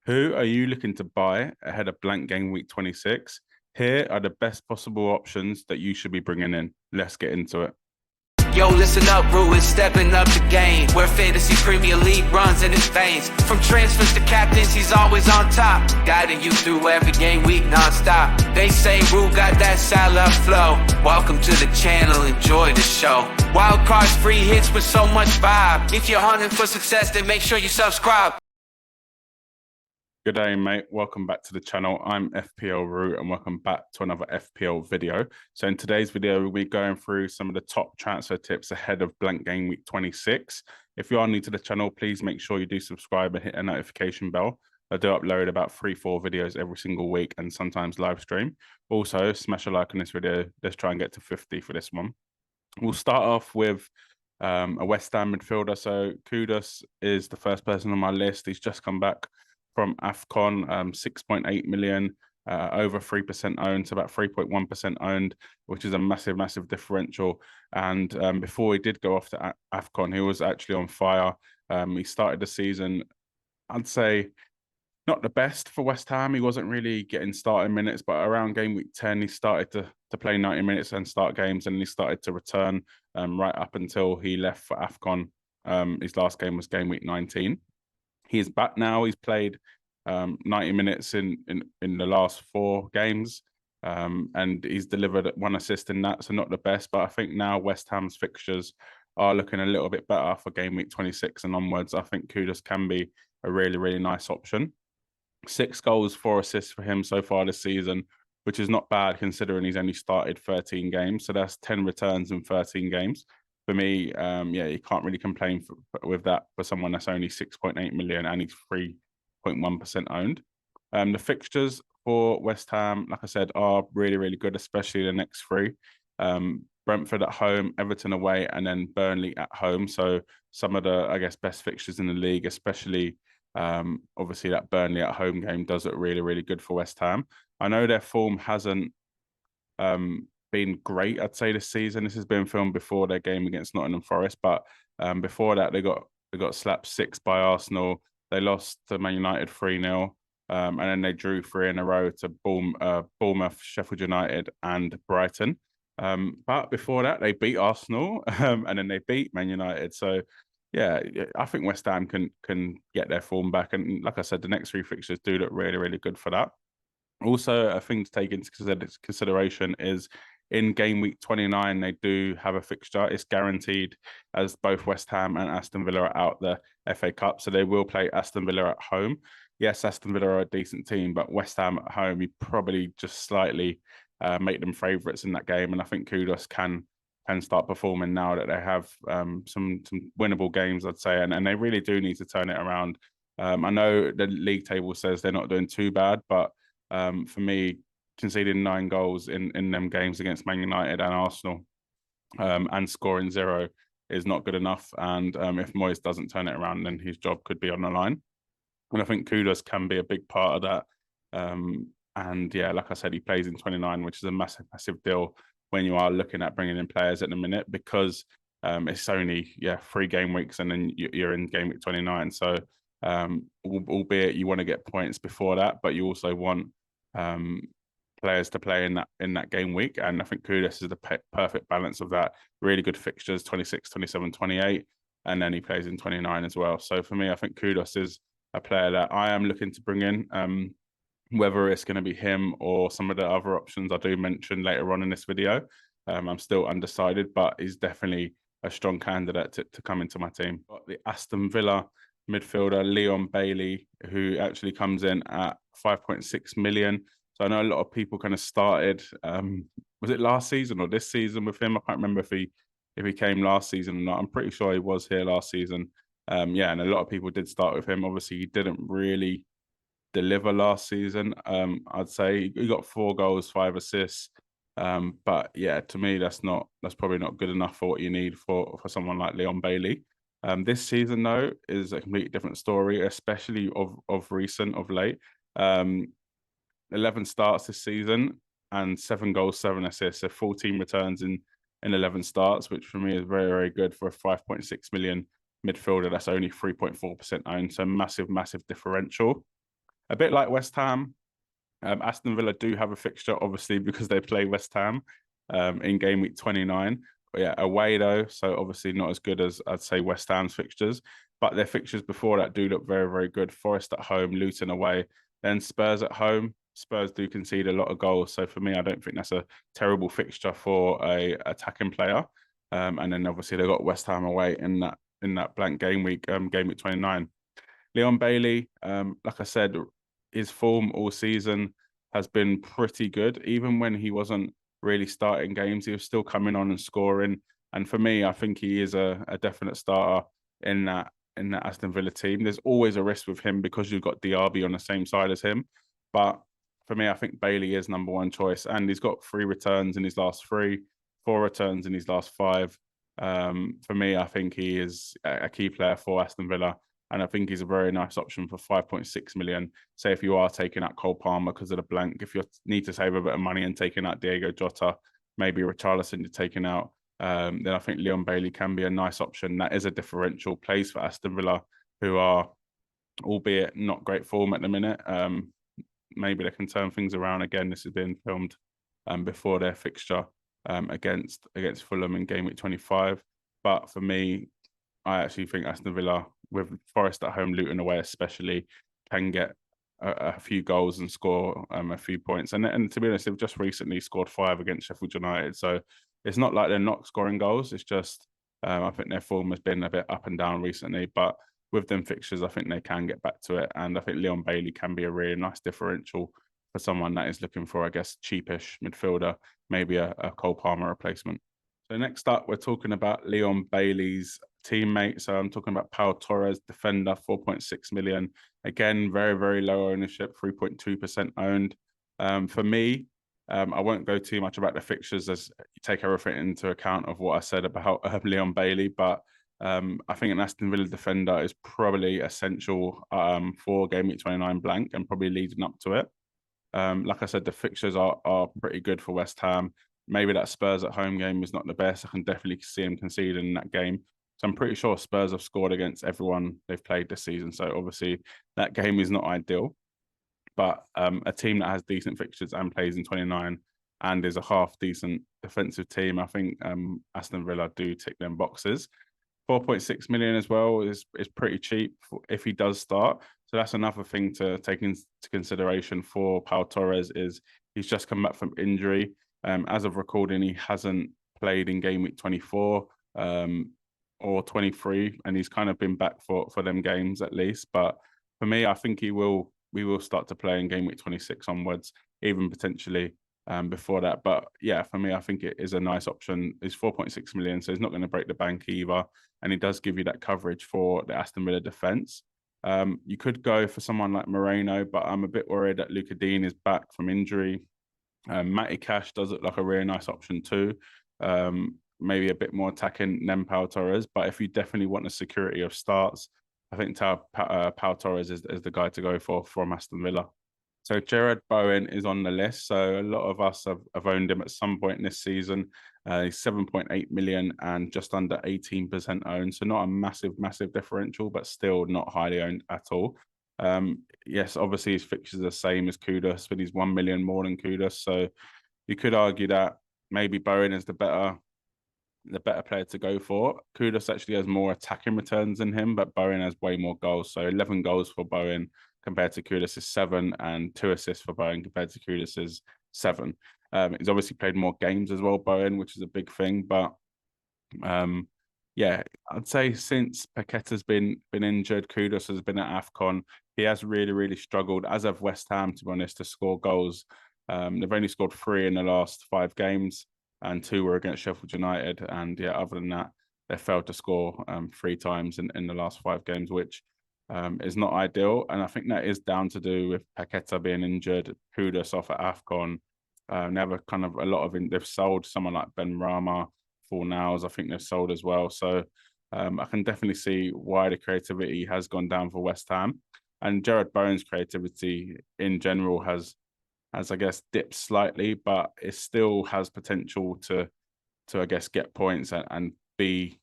Who are you looking to buy ahead of blank game week 26? Here are the best possible options that you should be bringing in. Let's get into it. Yo, listen up, Rue is stepping up the game. Where fantasy Premier League runs in his veins. From transfers to captains, he's always on top. Guiding you through every game week non-stop. They say Rue got that Salah flow. Welcome to the channel, enjoy the show. Wild cards, free hits with so much vibe. If you're hunting for success, then make sure you subscribe. Good day, mate. Welcome back to the channel. I'm FPL Root and welcome back to another FPL video. So in today's video, we'll be going through some of the top transfer tips ahead of blank game week 26. If you are new to the channel, please make sure you do subscribe and hit a notification bell. I do upload about 3-4 videos every single week and sometimes live stream. Also, smash a like on this video. Let's try and get to 50 for this one. We'll start off with a West Ham midfielder. So Kudus is the first person on my list. He's just come back from AFCON, 6.8 million, over 3% owned, so about 3.1% owned, which is a massive, massive differential. And before he did go off to AFCON, he was actually on fire. He started the season, I'd say, not the best for West Ham. He wasn't really getting starting minutes, but around game week 10, he started to play 90 minutes and start games, and he started to return right up until he left for AFCON. His last game was game week 19. He's back now. He's played 90 minutes in the last 4 games, and he's delivered 1 assist in that, so not the best. But I think now West Ham's fixtures are looking a little bit better for game week 26 and onwards. I think Kudus can be a really, really nice option. 6 goals, 4 assists for him so far this season, which is not bad considering he's only started 13 games. So that's 10 returns in 13 games. For me, yeah, you can't really complain with that for someone that's only 6.8 million and he's 3.1% owned. The fixtures for West Ham, like I said, are really, really good, especially the next 3. Brentford at home, Everton away, and then Burnley at home. So some of the, I guess, best fixtures in the league, especially obviously that Burnley at home game does look really, really good for West Ham. I know their form hasn't been great, I'd say, this season. This has been filmed before their game against Nottingham Forest, but before that they got slapped 6 by Arsenal. They lost to Man United 3-0, and then they drew 3 in a row to Bournemouth, Sheffield United, and Brighton. But before that, they beat Arsenal, and then they beat Man United. So yeah, I think West Ham can get their form back, and like I said, the next 3 fixtures do look really, really good for that. Also, a thing to take into consideration is in game week 29, they do have a fixture. It's guaranteed, as both West Ham and Aston Villa are out the FA Cup. So they will play Aston Villa at home. Yes, Aston Villa are a decent team, but West Ham at home, you probably just slightly make them favourites in that game. And I think Kudus can start performing now that they have some winnable games, I'd say. And they really do need to turn it around. I know the league table says they're not doing too bad, but for me, conceding 9 goals in them games against Man United and Arsenal and scoring 0 is not good enough. And if Moyes doesn't turn it around, then his job could be on the line. And I think Kudus can be a big part of that. And yeah, like I said, he plays in 29, which is a massive, massive deal when you are looking at bringing in players at the minute, because it's only 3 game weeks and then you're in game week 29. So albeit you want to get points before that, but you also want players to play in that game week. And I think Kudus is the perfect balance of that. Really good fixtures, 26, 27, 28, and then he plays in 29 as well. So for me, I think Kudus is a player that I am looking to bring in. Whether it's going to be him or some of the other options I do mention later on in this video, I'm still undecided, but he's definitely a strong candidate to come into my team. Got the Aston Villa midfielder Leon Bailey, who actually comes in at 5.6 million. So I know a lot of people kind of started, was it last season or this season with him? I can't remember if he came last season or not. I'm pretty sure he was here last season. Yeah, and a lot of people did start with him. Obviously, he didn't really deliver last season. I'd say he got 4 goals, 5 assists. But yeah, to me, that's probably not good enough for what you need for someone like Leon Bailey. This season, though, is a completely different story, especially of late. 11 starts this season and 7 goals, 7 assists, so 14 returns in 11 starts, which for me is very, very good for a 5.6 million midfielder that's only 3.4% owned. So massive, massive differential. A bit like West Ham, Aston Villa do have a fixture, obviously, because they play West Ham in game week 29. But yeah, away though, so obviously not as good as I'd say West Ham's fixtures, but their fixtures before that do look very, very good. Forest at home, Luton away, then Spurs at home. Spurs do concede a lot of goals, so for me, I don't think that's a terrible fixture for a attacking player. And then obviously they got West Ham away in that blank game week 29. Leon Bailey, like I said, his form all season has been pretty good. Even when he wasn't really starting games, he was still coming on and scoring. And for me, I think he is a definite starter in that Aston Villa team. There's always a risk with him because you've got Diaby on the same side as him. But for me, I think Bailey is number one choice. And he's got 3 returns in his last 3, 4 returns in his last 5. For me, I think he is a key player for Aston Villa. And I think he's a very nice option for 5.6 million. Say if you are taking out Cole Palmer because of the blank, if you need to save a bit of money and taking out Diego Jota, maybe Richarlison you're taking out, then I think Leon Bailey can be a nice option. That is a differential place for Aston Villa, who are, albeit not great form at the minute. Maybe they can turn things around again. This is being filmed before their fixture against Fulham in game week 25. But for me, I actually think Aston Villa, with Forest at home, Luton away especially, can get a few goals and score a few points. And to be honest, they've just recently scored 5 against Sheffield United. So it's not like they're not scoring goals. It's just I think their form has been a bit up and down recently. But with them fixtures, I think they can get back to it. And I think Leon Bailey can be a really nice differential for someone that is looking for, I guess, cheapish midfielder, maybe a Cole Palmer replacement. So next up, we're talking about Leon Bailey's teammate. So I'm talking about Pau Torres, defender, 4.6 million. Again, very, very low ownership, 3.2% owned. For me, I won't go too much about the fixtures as you take everything into account of what I said about Leon Bailey, but I think an Aston Villa defender is probably essential for game week 29 blank and probably leading up to it. Like I said, the fixtures are pretty good for West Ham. Maybe that Spurs at home game is not the best. I can definitely see him conceding in that game. So I'm pretty sure Spurs have scored against everyone they've played this season. So obviously that game is not ideal. But a team that has decent fixtures and plays in 29 and is a half decent defensive team, I think Aston Villa do tick them boxes. 4.6 million as well is pretty cheap if he does start. So that's another thing to take into consideration for Pau Torres is he's just come back from injury. As of recording, he hasn't played in game week 24 or 23, and he's kind of been back for them games at least. But for me, I think we will start to play in game week 26 onwards, even potentially before that. But yeah, for me, I think it is a nice option. It's 4.6 million, so he's not going to break the bank either. And he does give you that coverage for the Aston Villa defence. You could go for someone like Moreno, but I'm a bit worried that Luca Dean is back from injury. Matty Cash does look like a really nice option too. Maybe a bit more attacking than Pau Torres. But if you definitely want the security of starts, I think Pau Torres is the guy to go for from Aston Villa. So Jarrod Bowen is on the list. So a lot of us have owned him at some point this season. He's 7.8 million and just under 18% owned. So not a massive differential, but still not highly owned at all. Yes, obviously his fixtures are the same as Kudus, but he's 1 million more than Kudus. So you could argue that maybe Bowen is the better player to go for. Kudus actually has more attacking returns than him, but Bowen has way more goals. So 11 goals for Bowen compared to Kudus' 7, and 2 assists for Bowen compared to Kudus' 7. He's obviously played more games as well, Bowen, which is a big thing. But yeah, I'd say since Paqueta's been injured, Kudus has been at AFCON. He has really struggled, as have West Ham, to be honest, to score goals. They've only scored 3 in the last 5 games, and 2 were against Sheffield United. And yeah, other than that, they failed to score 3 times in the last 5 games, which is not ideal. And I think that is down to do with Paqueta being injured, Kudus off at AFCON. They have a lot of they've sold someone like Ben Rama, Fornals, I think they've sold as well. So I can definitely see why the creativity has gone down for West Ham. And Jarrod Bowen's creativity in general has I guess dipped slightly, but it still has potential to I guess get points and be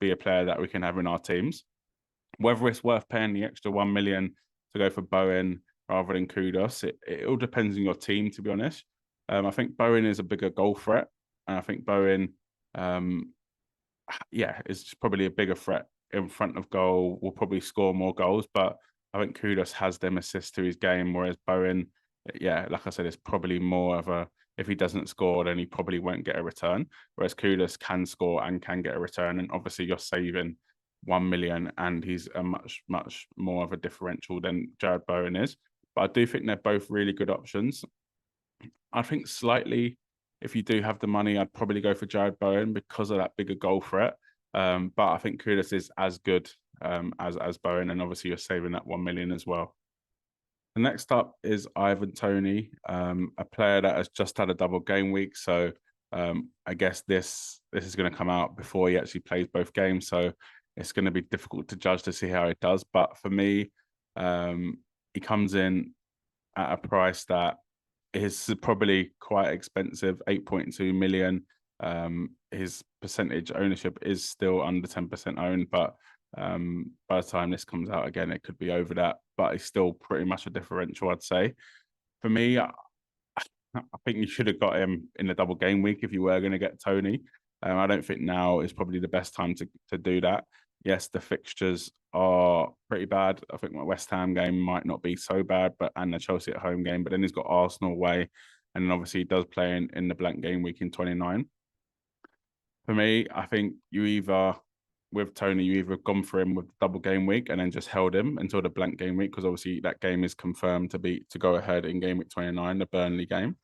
a player that we can have in our teams. Whether it's worth paying the extra 1 million to go for Bowen, rather than Kudus. It all depends on your team, to be honest. I think Bowen is a bigger goal threat, and I think Bowen, is probably a bigger threat in front of goal. Will probably score more goals, but I think Kudus has them assists to his game, whereas Bowen, like I said, it's probably more of a, if he doesn't score, then he probably won't get a return. Whereas Kudus can score and can get a return, and obviously you're saving 1 million, and he's a much more of a differential than Jared Bowen is. But I do think they're both really good options. I think slightly, if you do have the money, I'd probably go for Jared Bowen because of that bigger goal threat. But I think Kudus is as good as Bowen, and obviously you're saving that 1 million as well. The next up is Ivan Toney, a player that has just had a double game week. So I guess this is going to come out before he actually plays both games. So it's going to be difficult to judge to see how it does. But for me, he comes in at a price that is probably quite expensive, 8.2 million. His percentage ownership is still under 10% owned, but by the time this comes out again, it could be over that, but it's still pretty much a differential, I'd say. For me, I think you should have got him in the double game week if you were going to get Toney. I don't think now is probably the best time to do that. Yes, the fixtures are pretty bad. I think my West Ham game might not be so bad, and the Chelsea at home game, but then he's got Arsenal away, and then obviously he does play in the blank game week in 29. For me, I think with Toney, you either gone for him with the double game week and then just held him until the blank game week, because obviously that game is confirmed to go ahead in game week 29, the Burnley game.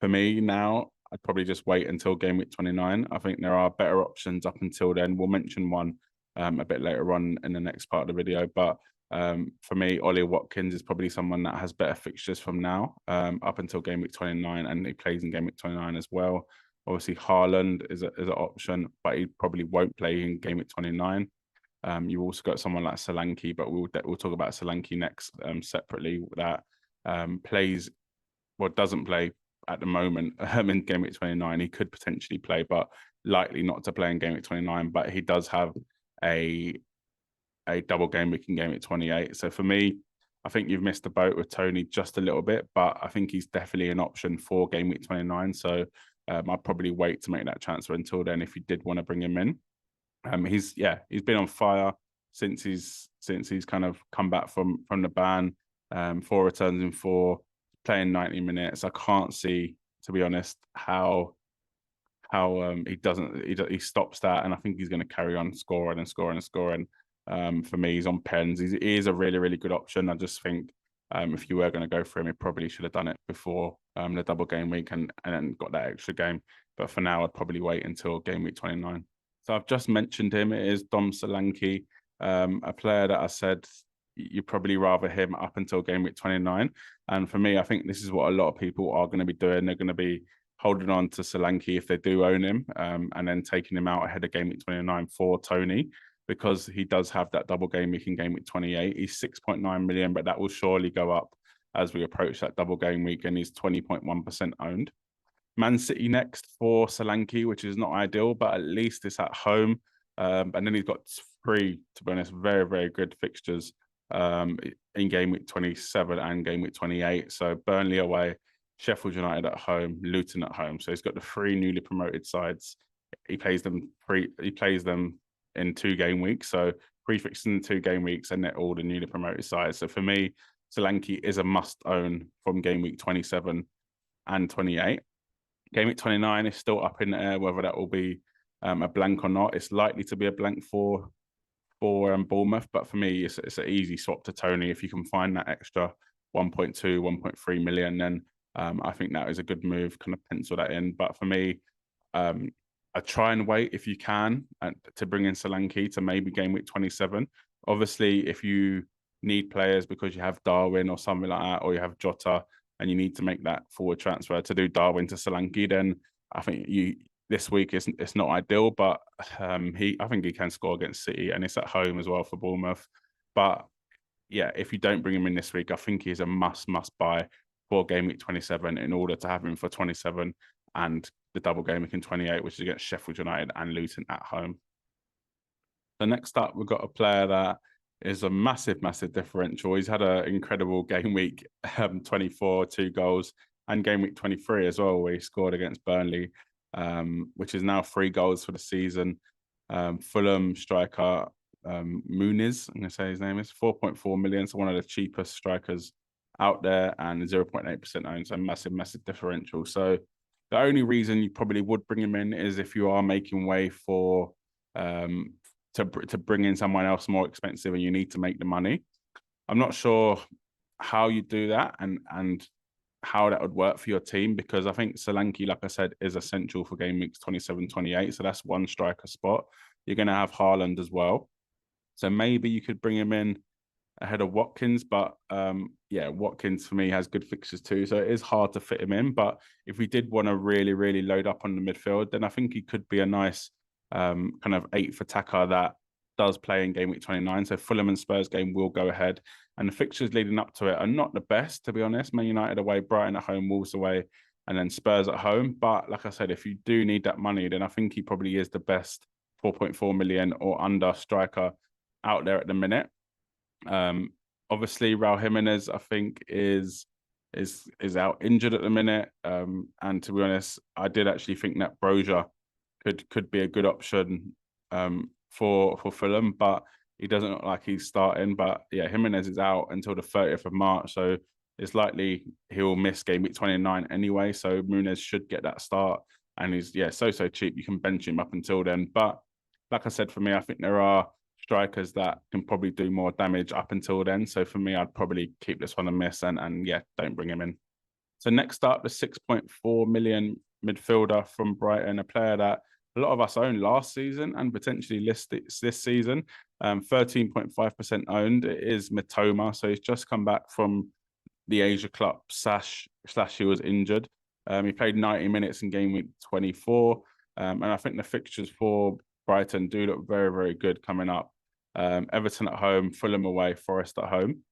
For me now, I'd probably just wait until game week 29. I think there are better options up until then. We'll mention one a bit later on in the next part of the video. But for me, Ollie Watkins is probably someone that has better fixtures from now up until game week 29, and he plays in game week 29 as well. Obviously, Haaland is an option, but he probably won't play in game week 29. You've also got someone like Solanke, but we'll talk about Solanke next separately. That doesn't play at the moment in game week 29. He could potentially play, but likely not to play in game week 29. But he does have a double game week in game week 28. So for me, I think you've missed the boat with Toney just a little bit, but I think he's definitely an option for game week 29. So I'd probably wait to make that transfer until then if you did want to bring him in. He's been on fire since he's kind of come back from the ban. 4 returns in 4, playing 90 minutes. I can't see, to be honest, how he stops that, and I think he's going to carry on scoring and scoring and scoring. For me, he's on pens. He is a really, really good option. I just think if you were going to go for him, you probably should have done it before the double game week and then got that extra game. But for now, I'd probably wait until game week 29. So I've just mentioned him. It is Dom Solanke, a player that I said you'd probably rather him up until game week 29. And for me, I think this is what a lot of people are going to be doing. They're going to be holding on to Solanke if they do own him, and then taking him out ahead of game week 29 for Toney, because he does have that double game week in game week 28. He's 6.9 million, but that will surely go up as we approach that double game week, and he's 20.1% owned. Man City next for Solanke, which is not ideal, but at least it's at home. And then he's got 3, to be honest, very, very good fixtures in game week 27 and game week 28. So Burnley away, Sheffield United at home, Luton at home. So he's got the 3 newly promoted sides. He plays them in 2 game weeks. So prefixed in 2 game weeks, and they're all the newly promoted sides. So for me, Solanke is a must own from game week 27 and 28. Game week 29 is still up in the air whether that will be a blank or not. It's likely to be a blank for Bournemouth, but for me, it's an easy swap to Toney. If you can find that extra 1.2, 1.3 million, then I think that is a good move. Kind of pencil that in. But for me, I try and wait if you can to bring in Solanke to maybe game week 27. Obviously, if you need players because you have Darwin or something like that, or you have Jota, and you need to make that forward transfer to do Darwin to Solanke, then I think this week it's not ideal, but I think he can score against City, and it's at home as well for Bournemouth. But yeah, if you don't bring him in this week, I think he's a must buy for game week 27 in order to have him for 27 and the double game week in 28, which is against Sheffield United and Luton at home. So next up, we've got a player that is a massive, massive differential. He's had an incredible game week 24, 2 goals, and game week 23 as well, where he scored against Burnley, which is now 3 goals for the season. Fulham striker Muniz, I'm going to say his name is 4.4 million, so one of the cheapest strikers out there, and 0.8% owned, so massive, massive differential. So the only reason you probably would bring him in is if you are making way for to bring in someone else more expensive and you need to make the money. I'm not sure how you do that and how that would work for your team, because I think Solanke, like I said, is essential for game weeks 27, 28. So that's one striker spot. You're going to have Haaland as well. So maybe you could bring him in ahead of Watkins, but yeah, Watkins for me has good fixtures too, so it is hard to fit him in. But if we did want to really, really load up on the midfield, then I think he could be a nice kind of 8th attacker that does play in game week 29. So Fulham and Spurs game will go ahead, and the fixtures leading up to it are not the best, to be honest. Man United away, Brighton at home, Wolves away, and then Spurs at home. But like I said, if you do need that money, then I think he probably is the best 4.4 million or under striker out there at the minute. Obviously Raul Jimenez, I think, is out injured at the minute. And to be honest, I did actually think that Broja could be a good option for Fulham, but he doesn't look like he's starting. But yeah, Jimenez is out until the 30th of March, so it's likely he'll miss game week 29 anyway. So Muniz should get that start, and he's so cheap. You can bench him up until then. But like I said, for me, I think there are strikers that can probably do more damage up until then. So for me, I'd probably keep this one a miss and yeah, don't bring him in. So next up, the 6.4 million midfielder from Brighton, a player that a lot of us owned last season and potentially listed this season. 13.5% owned. It is Mitoma. So he's just come back from the Asia Club slash he was injured. He played 90 minutes in game week 24. And I think the fixtures for Brighton do look very, very good coming up. Everton at home, Fulham away, Forest at home.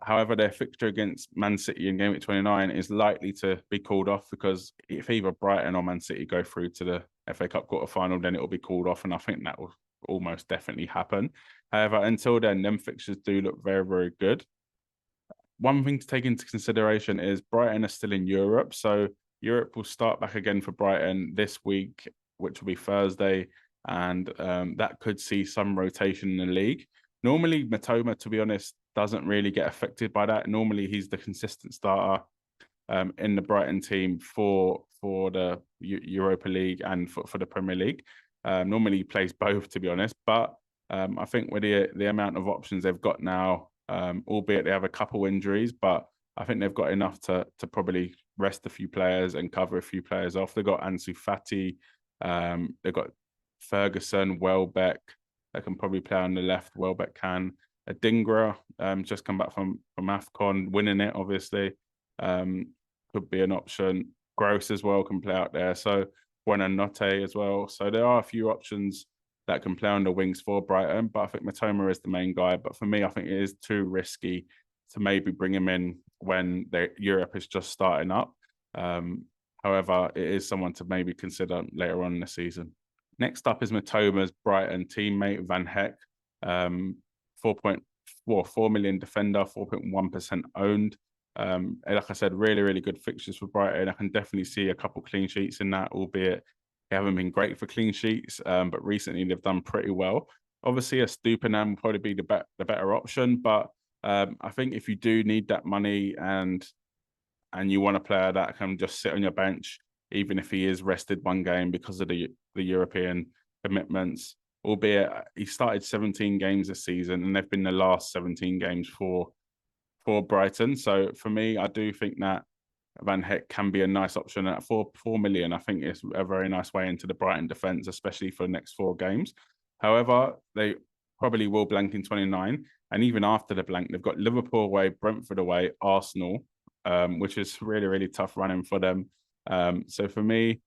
However, their fixture against Man City in game week 29 is likely to be called off, because if either Brighton or Man City go through to the FA Cup quarter-final, then it will be called off, and I think that will almost definitely happen. However, until then, them fixtures do look very, very good. One thing to take into consideration is Brighton are still in Europe, so Europe will start back again for Brighton this week, which will be Thursday, and that could see some rotation in the league. Normally, Mitoma, to be honest, doesn't really get affected by that. Normally, he's the consistent starter in the Brighton team for the Europa League and for the Premier League. Normally, he plays both, to be honest. But I think with the amount of options they've got now, albeit they have a couple injuries, but I think they've got enough to probably rest a few players and cover a few players off. They've got Ansu Fati, they've got Ferguson, Welbeck, that can probably play on the left. Welbeck can. Adingra, just come back from AFCON, winning it, obviously. Could be an option. Gross as well can play out there. So Buonanotte as well. So there are a few options that can play on the wings for Brighton, but I think Mitoma is the main guy. But for me, I think it is too risky to maybe bring him in when Europe is just starting up. However, it is someone to maybe consider later on in the season. Next up is Mitoma's Brighton teammate, Van Heck. 4.4 million defender, 4.1% owned. Like I said, really, really good fixtures for Brighton. I can definitely see a couple clean sheets in that, albeit they haven't been great for clean sheets, but recently they've done pretty well. Obviously, a Stupinan will probably be the better option, but I think if you do need that money and you want a player that can just sit on your bench, even if he is rested one game because of the European commitments, albeit he started 17 games this season and they've been the last 17 games for Brighton. So for me, I do think that Van Heck can be a nice option at 4 million. I think it's a very nice way into the Brighton defence, especially for the next 4 games. However, they probably will blank in 29. And even after the blank, they've got Liverpool away, Brentford away, Arsenal, which is really, really tough running for them. So for me,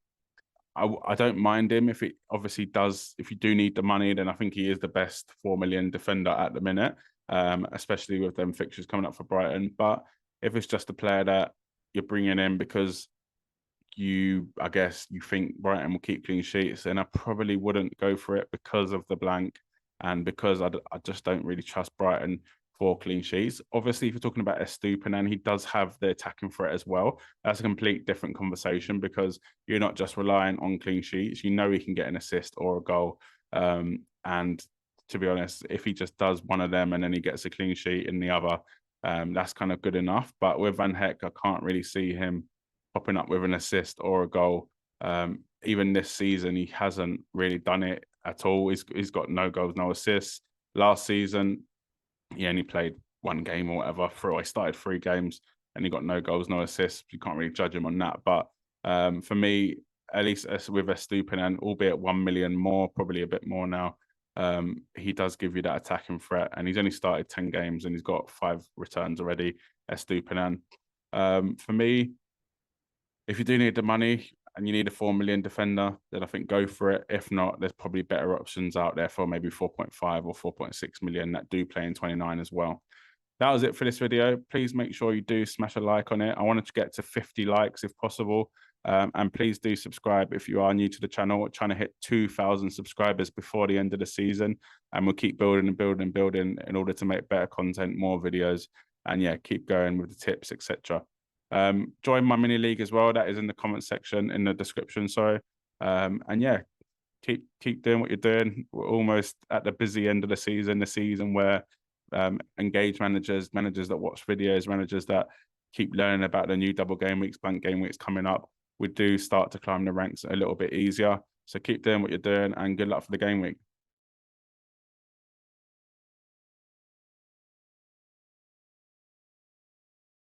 I don't mind him if it obviously does. If you do need the money, then I think he is the best 4 million defender at the minute, especially with them fixtures coming up for Brighton. But if it's just a player that you're bringing in because I guess you think Brighton will keep clean sheets, then I probably wouldn't go for it because of the blank And because I just don't really trust Brighton for clean sheets. Obviously, if you're talking about Estupiñán, he does have the attacking threat as well. That's a complete different conversation because you're not just relying on clean sheets. You know he can get an assist or a goal. And to be honest, if he just does one of them and then he gets a clean sheet in the other, that's kind of good enough. But with Van Heck, I can't really see him popping up with an assist or a goal. Even this season, he hasn't really done it at all. He's got no goals, no assists. Last season, he only played one game or whatever. He started 3 games and he got no goals, no assists. You can't really judge him on that. But for me, at least with Estupiñán, albeit 1 million more, probably a bit more now, he does give you that attacking threat. And he's only started 10 games and he's got 5 returns already, Estupiñán. For me, if you do need the money and you need a 4 million defender, then I think go for it. If not, there's probably better options out there for maybe 4.5 or 4.6 million that do play in 29 as well. That was it for this video. Please make sure you do smash a like on it. I wanted to get to 50 likes if possible. And please do subscribe if you are new to the channel. We're trying to hit 2,000 subscribers before the end of the season. And we'll keep building and building and building in order to make better content, more videos. And yeah, keep going with the tips, etc. Join my mini league as well. That is in the comment section, in the description. Sorry. And yeah, keep doing what you're doing. We're almost at the busy end of the season where engaged managers that watch videos, managers that keep learning about the new double game weeks, blank game weeks coming up, we do start to climb the ranks a little bit easier. So keep doing what you're doing and good luck for the game week.